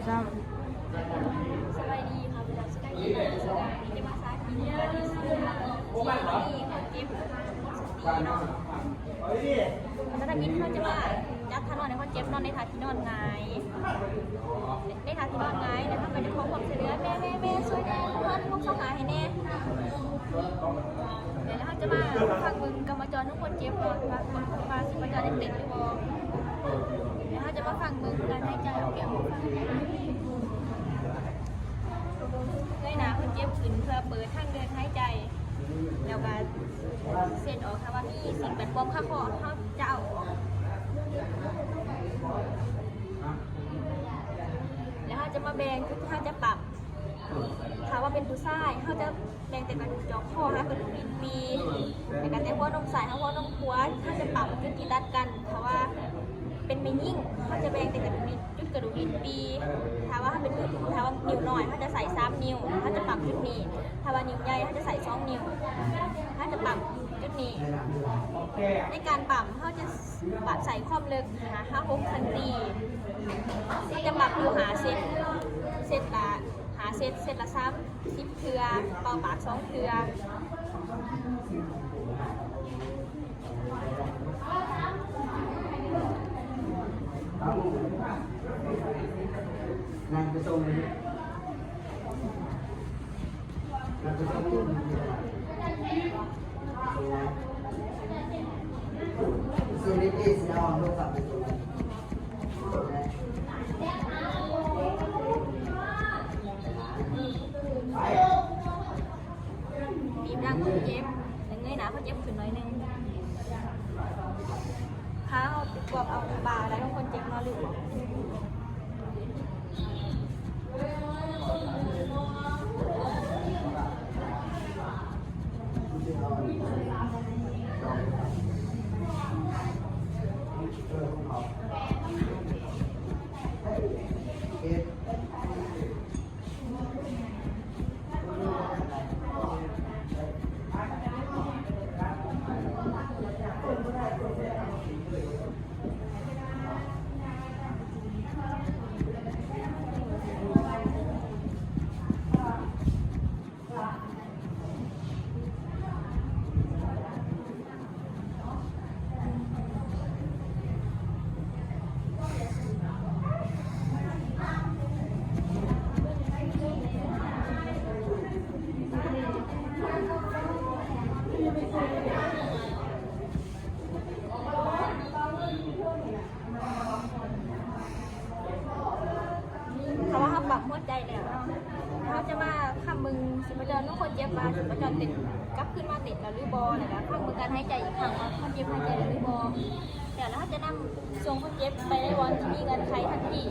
ซ้สบายดีครับเราสกายที่ไหนสกายที่มาซากินกันที่สุดที่นี่คนเก็บปีเนาะแล้วถ้ามิตรเขาจะมาจัดถนนในคนเจ็บนอนในถาดที่นอนไงในถาดที่นอนไงแล้วถ้าไปจะขอความช่วยเหลือแม่ช่วยแน่เพื่อนลูกสาวหายให้แน่เดี๋ยวเขาจะมาฟังมึงกรรมจรทุกคนเจ็บก่อนว่าสิบจรได้ติดหรือเปล่าเดี๋ยวเขาจะมาฟังมึงการหายใจเอาแก้วเลยนะคนเจ็บขึ้นเพื่อเปิดทางเดินหายใจแล้วก็เส้นออกค่ะว่ามีสิ่งแปลกปลอมข้างคอเขาจะเอาออกแล้วเขาจะมาแบ่งเขาจะปรับถ้าว่าเป็นผู้ชายเขาจะแบ่งแต่กระดูกจอคอค่ะกระดูกลิ้นปีแต่กันแต่หัวนมใส่หัวนมหัวเขาจะปรับจุดที่ตัดกันถ้าว่าเป็นไม่ยิ่งเขาจะแบ่งแต่กระดูกจุดกระดูกลิ้นปีถ้าว่าเป็นถ้าว่านิ้วน้อยเขาจะใส่3 นิ้วเขาจะปรับจุดนี้ถ้าว่านิ้วใหญ่เขาจะใส่2 นิ้วเขาจะปรับจุดนี้ในการปรับเขาจะปรับใส่ความลึก5-6 คตีเขาจะปรับอยู่หาเซตละหาเซตละ10 เทือเป่าปาก2 เทือนั่งไปส่งเลยนั่งไปส่งซื้อนิดเดียวสิเอาโทรศัพท์ไปส่งบีบร่างคนเจ็บเงยหน้าคนเจ็บขึ้นหน่อยนึงขาเอากวบเอาบ่าอะไรของคนเจ็บนอนหรือเขาว่าเขาปรับหัวใจแล้วเขาจะมาคำมึงสิบจรทุกคนเจ็บมาสิบจรติดกลับขึ้นมาติดแล้วหรือบอนะคะคำมึงการหายใจอีกครั้งว่าคนเจ็บหายใจหรือบอเดี๋ยวแล้วเขาจะนำส่งคนเจ็บไปในวันที่มีเงินใช้ทันที